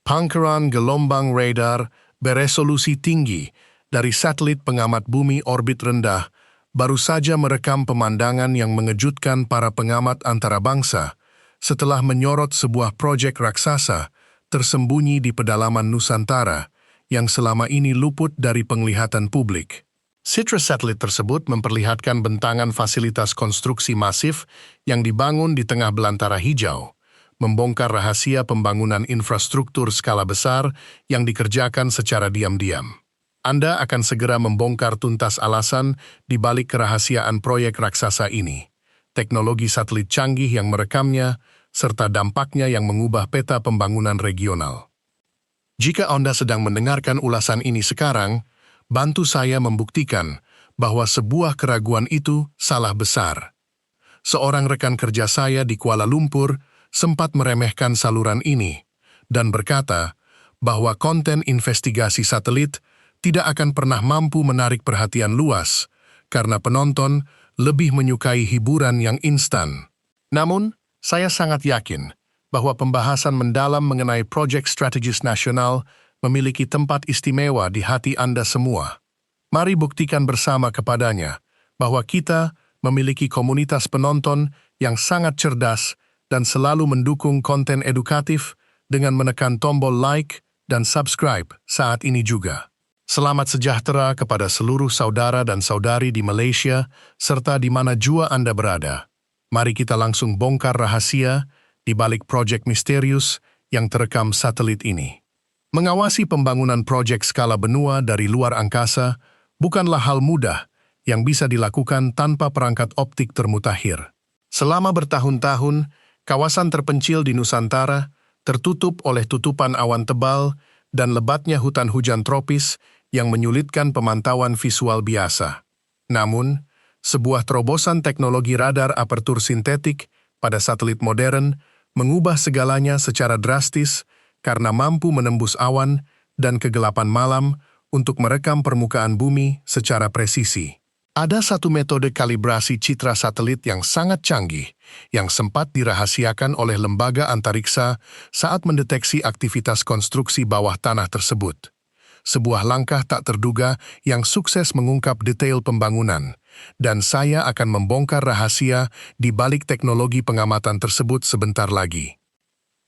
Pangkalan gelombang radar beresolusi tinggi dari satelit pengamat bumi orbit rendah baru saja merekam pemandangan yang mengejutkan para pengamat antarabangsa setelah menyorot sebuah proyek raksasa tersembunyi di pedalaman Nusantara yang selama ini luput dari penglihatan publik. Citra satelit tersebut memperlihatkan bentangan fasilitas konstruksi masif yang dibangun di tengah belantara hijau, membongkar rahasia pembangunan infrastruktur skala besar yang dikerjakan secara diam-diam. Anda akan segera membongkar tuntas alasan di balik kerahasiaan proyek raksasa ini, teknologi satelit canggih yang merekamnya, serta dampaknya yang mengubah peta pembangunan regional. Jika Anda sedang mendengarkan ulasan ini sekarang, bantu saya membuktikan bahwa sebuah keraguan itu salah besar. Seorang rekan kerja saya di Kuala Lumpur sempat meremehkan saluran ini dan berkata bahwa konten investigasi satelit tidak akan pernah mampu menarik perhatian luas karena penonton lebih menyukai hiburan yang instan. Namun, saya sangat yakin bahwa pembahasan mendalam mengenai proyek strategis nasional memiliki tempat istimewa di hati Anda semua. Mari buktikan bersama kepadanya bahwa kita memiliki komunitas penonton yang sangat cerdas dan selalu mendukung konten edukatif dengan menekan tombol like dan subscribe saat ini juga. Selamat sejahtera kepada seluruh saudara dan saudari di Malaysia serta di mana jua Anda berada. Mari kita langsung bongkar rahasia di balik proyek misterius yang terekam satelit ini. Mengawasi pembangunan proyek skala benua dari luar angkasa bukanlah hal mudah yang bisa dilakukan tanpa perangkat optik termutakhir. Selama bertahun-tahun, kawasan terpencil di Nusantara tertutup oleh tutupan awan tebal dan lebatnya hutan hujan tropis yang menyulitkan pemantauan visual biasa. Namun, sebuah terobosan teknologi radar apertur sintetik pada satelit modern mengubah segalanya secara drastis karena mampu menembus awan dan kegelapan malam untuk merekam permukaan bumi secara presisi. Ada satu metode kalibrasi citra satelit yang sangat canggih yang sempat dirahasiakan oleh lembaga antariksa saat mendeteksi aktivitas konstruksi bawah tanah tersebut. Sebuah langkah tak terduga yang sukses mengungkap detail pembangunan, dan saya akan membongkar rahasia di balik teknologi pengamatan tersebut sebentar lagi.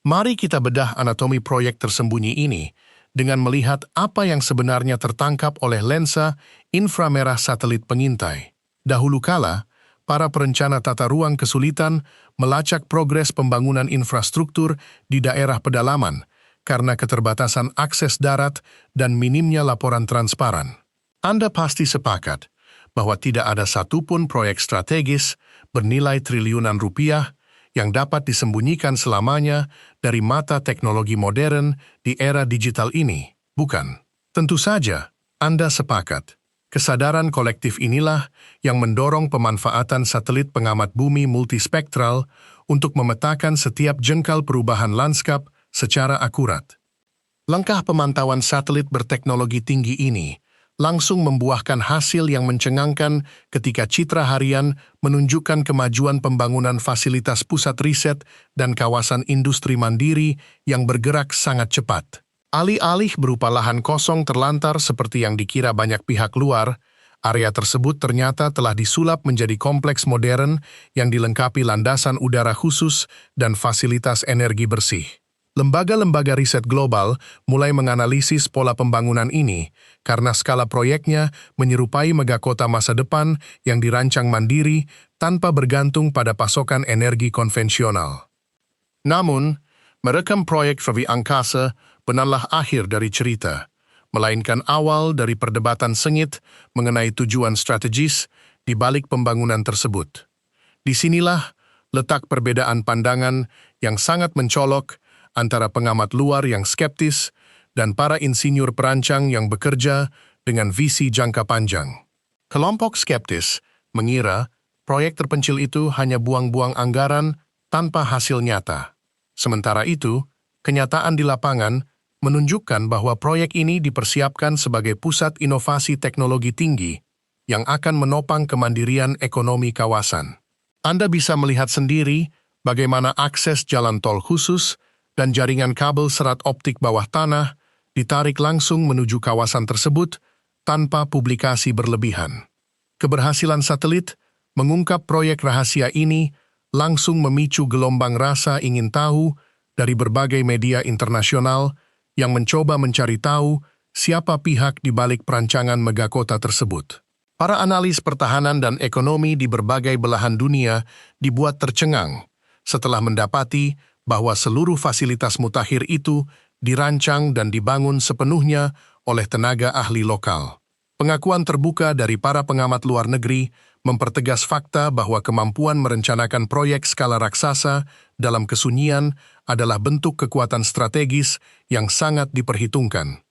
Mari kita bedah anatomi proyek tersembunyi ini dengan melihat apa yang sebenarnya tertangkap oleh lensa inframerah satelit pengintai. Dahulu kala, para perencana tata ruang kesulitan melacak progres pembangunan infrastruktur di daerah pedalaman karena keterbatasan akses darat dan minimnya laporan transparan. Anda pasti sepakat bahwa tidak ada satupun proyek strategis bernilai triliunan rupiah yang dapat disembunyikan selamanya dari mata teknologi modern di era digital ini, bukan? Tentu saja, Anda sepakat. Kesadaran kolektif inilah yang mendorong pemanfaatan satelit pengamat bumi multispektral untuk memetakan setiap jengkal perubahan lanskap secara akurat. Langkah pemantauan satelit berteknologi tinggi ini langsung membuahkan hasil yang mencengangkan ketika citra harian menunjukkan kemajuan pembangunan fasilitas pusat riset dan kawasan industri mandiri yang bergerak sangat cepat. Alih-alih berupa lahan kosong terlantar seperti yang dikira banyak pihak luar, area tersebut ternyata telah disulap menjadi kompleks modern yang dilengkapi landasan udara khusus dan fasilitas energi bersih. Lembaga-lembaga riset global mulai menganalisis pola pembangunan ini karena skala proyeknya menyerupai megakota masa depan yang dirancang mandiri tanpa bergantung pada pasokan energi konvensional. Namun, merekam proyek Ravi Angkasa bukanlah akhir dari cerita, melainkan awal dari perdebatan sengit mengenai tujuan strategis di balik pembangunan tersebut. Disinilah letak perbedaan pandangan yang sangat mencolok antara pengamat luar yang skeptis dan para insinyur perancang yang bekerja dengan visi jangka panjang. Kelompok skeptis mengira proyek terpencil itu hanya buang-buang anggaran tanpa hasil nyata. Sementara itu, kenyataan di lapangan menunjukkan bahwa proyek ini dipersiapkan sebagai pusat inovasi teknologi tinggi yang akan menopang kemandirian ekonomi kawasan. Anda bisa melihat sendiri bagaimana akses jalan tol khusus dan jaringan kabel serat optik bawah tanah ditarik langsung menuju kawasan tersebut tanpa publikasi berlebihan. Keberhasilan satelit mengungkap proyek rahasia ini langsung memicu gelombang rasa ingin tahu dari berbagai media internasional yang mencoba mencari tahu siapa pihak di balik perancangan megakota tersebut. Para analis pertahanan dan ekonomi di berbagai belahan dunia dibuat tercengang setelah mendapati bahwa seluruh fasilitas mutakhir itu dirancang dan dibangun sepenuhnya oleh tenaga ahli lokal. Pengakuan terbuka dari para pengamat luar negeri mempertegas fakta bahwa kemampuan merencanakan proyek skala raksasa dalam kesunyian adalah bentuk kekuatan strategis yang sangat diperhitungkan.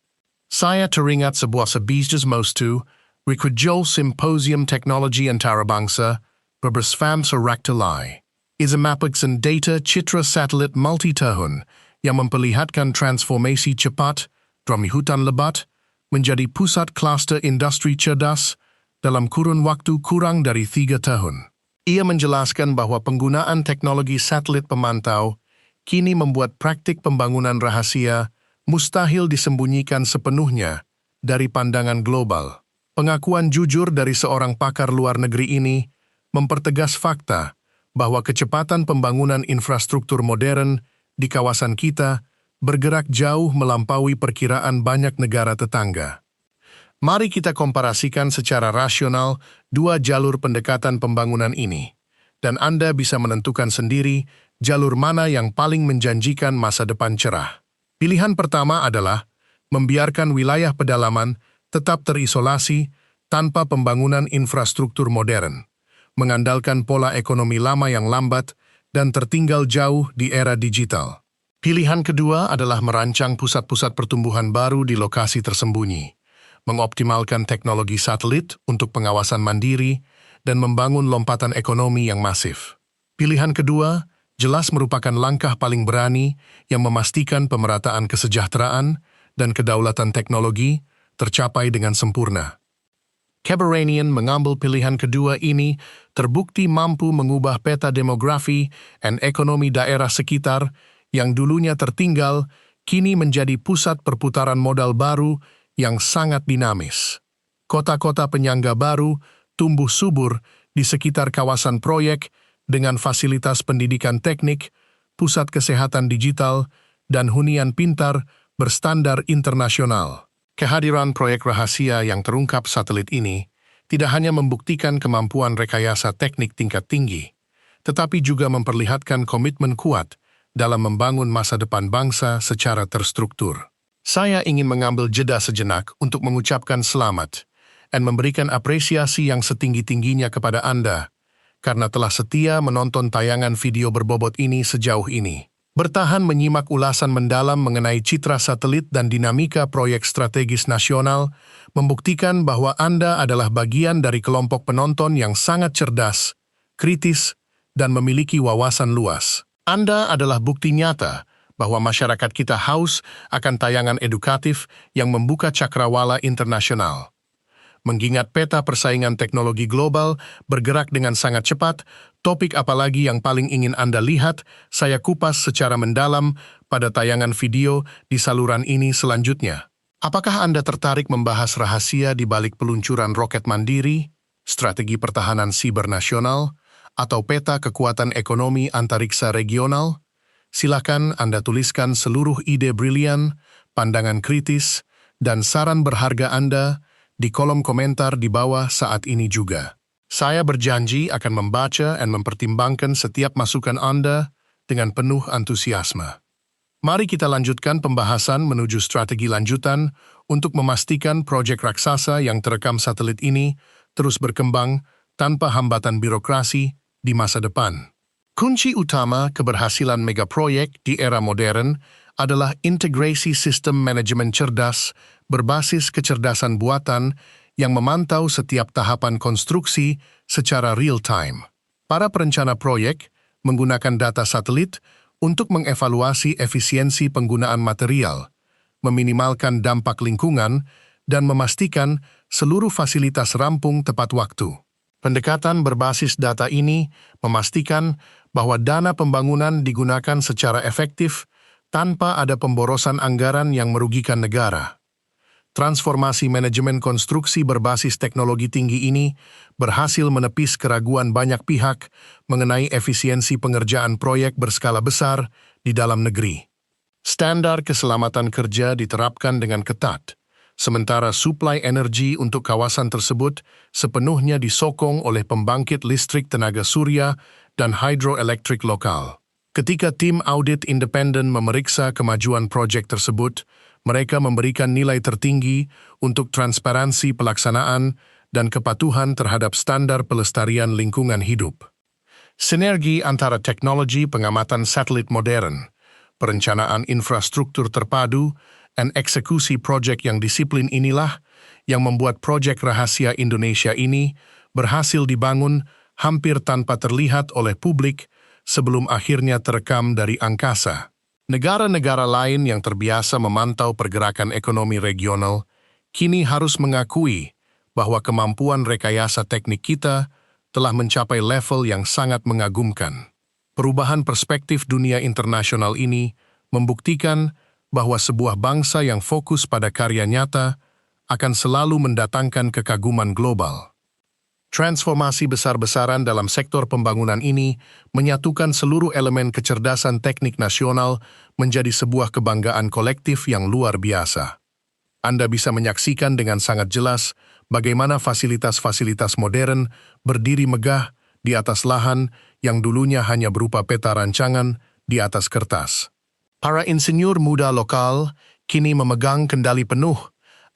Saya teringat sebuah sebisnes mostu Rikudjol Symposium Teknologi Antarabangsa bersfam seraktilai. Izamapagsan data citra satelit multi-tahun yang memperlihatkan transformasi cepat dari hutan lebat menjadi pusat kluster industri cerdas dalam kurun waktu kurang dari 3 tahun. Ia menjelaskan bahwa penggunaan teknologi satelit pemantau kini membuat praktik pembangunan rahasia mustahil disembunyikan sepenuhnya dari pandangan global. Pengakuan jujur dari seorang pakar luar negeri ini mempertegas fakta bahwa kecepatan pembangunan infrastruktur modern di kawasan kita bergerak jauh melampaui perkiraan banyak negara tetangga. Mari kita komparasikan secara rasional dua jalur pendekatan pembangunan ini, dan Anda bisa menentukan sendiri jalur mana yang paling menjanjikan masa depan cerah. Pilihan pertama adalah membiarkan wilayah pedalaman tetap terisolasi tanpa pembangunan infrastruktur modern, mengandalkan pola ekonomi lama yang lambat dan tertinggal jauh di era digital. Pilihan kedua adalah merancang pusat-pusat pertumbuhan baru di lokasi tersembunyi, mengoptimalkan teknologi satelit untuk pengawasan mandiri, dan membangun lompatan ekonomi yang masif. Pilihan kedua jelas merupakan langkah paling berani yang memastikan pemerataan kesejahteraan dan kedaulatan teknologi tercapai dengan sempurna. Keberanian mengambil pilihan kedua ini terbukti mampu mengubah peta demografi dan ekonomi daerah sekitar yang dulunya tertinggal, kini menjadi pusat perputaran modal baru yang sangat dinamis. Kota-kota penyangga baru tumbuh subur di sekitar kawasan proyek dengan fasilitas pendidikan teknik, pusat kesehatan digital, dan hunian pintar berstandar internasional. Kehadiran proyek rahasia yang terungkap satelit ini tidak hanya membuktikan kemampuan rekayasa teknik tingkat tinggi, tetapi juga memperlihatkan komitmen kuat dalam membangun masa depan bangsa secara terstruktur. Saya ingin mengambil jeda sejenak untuk mengucapkan selamat dan memberikan apresiasi yang setinggi-tingginya kepada Anda karena telah setia menonton tayangan video berbobot ini sejauh ini. Bertahan menyimak ulasan mendalam mengenai citra satelit dan dinamika proyek strategis nasional membuktikan bahwa Anda adalah bagian dari kelompok penonton yang sangat cerdas, kritis, dan memiliki wawasan luas. Anda adalah bukti nyata bahwa masyarakat kita haus akan tayangan edukatif yang membuka cakrawala internasional. Mengingat peta persaingan teknologi global bergerak dengan sangat cepat, topik apalagi yang paling ingin Anda lihat, saya kupas secara mendalam pada tayangan video di saluran ini selanjutnya. Apakah Anda tertarik membahas rahasia di balik peluncuran roket mandiri, strategi pertahanan siber nasional, atau peta kekuatan ekonomi antariksa regional? Silakan Anda tuliskan seluruh ide brilian, pandangan kritis, dan saran berharga Anda di kolom komentar di bawah saat ini juga. Saya berjanji akan membaca dan mempertimbangkan setiap masukan Anda dengan penuh antusiasme. Mari kita lanjutkan pembahasan menuju strategi lanjutan untuk memastikan proyek raksasa yang terekam satelit ini terus berkembang tanpa hambatan birokrasi di masa depan. Kunci utama keberhasilan megaproyek di era modern adalah integrasi sistem manajemen cerdas berbasis kecerdasan buatan yang memantau setiap tahapan konstruksi secara real-time. Para perencana proyek menggunakan data satelit untuk mengevaluasi efisiensi penggunaan material, meminimalkan dampak lingkungan, dan memastikan seluruh fasilitas rampung tepat waktu. Pendekatan berbasis data ini memastikan bahwa dana pembangunan digunakan secara efektif, tanpa ada pemborosan anggaran yang merugikan negara. Transformasi manajemen konstruksi berbasis teknologi tinggi ini berhasil menepis keraguan banyak pihak mengenai efisiensi pengerjaan proyek berskala besar di dalam negeri. Standar keselamatan kerja diterapkan dengan ketat, sementara suplai energi untuk kawasan tersebut sepenuhnya disokong oleh pembangkit listrik tenaga surya dan hidroelektrik lokal. Ketika tim audit independen memeriksa kemajuan proyek tersebut, mereka memberikan nilai tertinggi untuk transparansi pelaksanaan dan kepatuhan terhadap standar pelestarian lingkungan hidup. Sinergi antara teknologi pengamatan satelit modern, perencanaan infrastruktur terpadu, dan eksekusi proyek yang disiplin inilah yang membuat proyek rahasia Indonesia ini berhasil dibangun hampir tanpa terlihat oleh publik sebelum akhirnya terekam dari angkasa. Negara-negara lain yang terbiasa memantau pergerakan ekonomi regional kini harus mengakui bahwa kemampuan rekayasa teknik kita telah mencapai level yang sangat mengagumkan. Perubahan perspektif dunia internasional ini membuktikan bahwa sebuah bangsa yang fokus pada karya nyata akan selalu mendatangkan kekaguman global. Transformasi besar-besaran dalam sektor pembangunan ini menyatukan seluruh elemen kecerdasan teknik nasional menjadi sebuah kebanggaan kolektif yang luar biasa. Anda bisa menyaksikan dengan sangat jelas bagaimana fasilitas-fasilitas modern berdiri megah di atas lahan yang dulunya hanya berupa peta rancangan di atas kertas. Para insinyur muda lokal kini memegang kendali penuh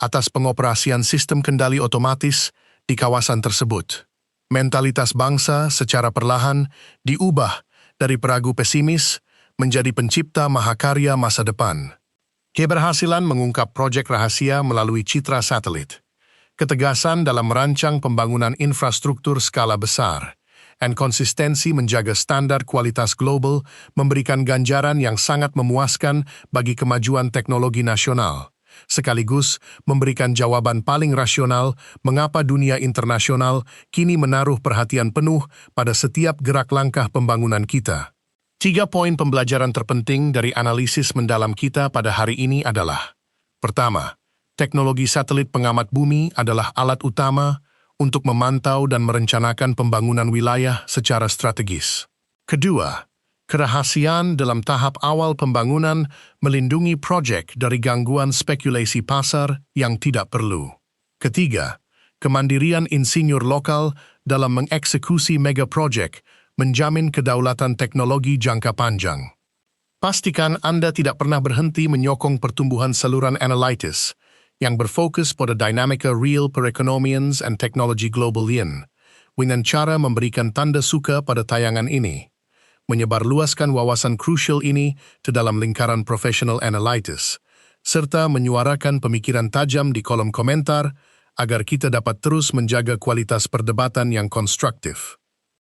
atas pengoperasian sistem kendali otomatis di kawasan tersebut. Mentalitas bangsa secara perlahan diubah dari peragu pesimis menjadi pencipta mahakarya masa depan. Keberhasilan mengungkap proyek rahasia melalui citra satelit, ketegasan dalam merancang pembangunan infrastruktur skala besar, dan konsistensi menjaga standar kualitas global memberikan ganjaran yang sangat memuaskan bagi kemajuan teknologi nasional, sekaligus memberikan jawaban paling rasional mengapa dunia internasional kini menaruh perhatian penuh pada setiap gerak langkah pembangunan kita. 3 poin pembelajaran terpenting dari analisis mendalam kita pada hari ini adalah: pertama, teknologi satelit pengamat bumi adalah alat utama untuk memantau dan merencanakan pembangunan wilayah secara strategis. Kedua, kerahasiaan dalam tahap awal pembangunan melindungi proyek dari gangguan spekulasi pasar yang tidak perlu. Ketiga, kemandirian insinyur lokal dalam mengeksekusi megaproyek menjamin kedaulatan teknologi jangka panjang. Pastikan Anda tidak pernah berhenti menyokong pertumbuhan saluran analytis yang berfokus pada dinamika real perekonomian and teknologi global yin, dengan cara memberikan tanda suka pada tayangan ini, menyebarluaskan wawasan krusial ini ke dalam lingkaran profesional analytis, serta menyuarakan pemikiran tajam di kolom komentar agar kita dapat terus menjaga kualitas perdebatan yang konstruktif.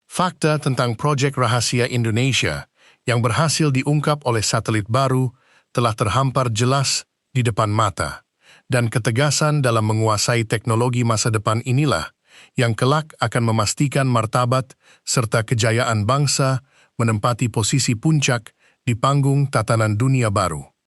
Fakta tentang proyek rahasia Indonesia yang berhasil diungkap oleh satelit baru telah terhampar jelas di depan mata, dan ketegasan dalam menguasai teknologi masa depan inilah yang kelak akan memastikan martabat serta kejayaan bangsa menempati posisi puncak di panggung tatanan dunia baru.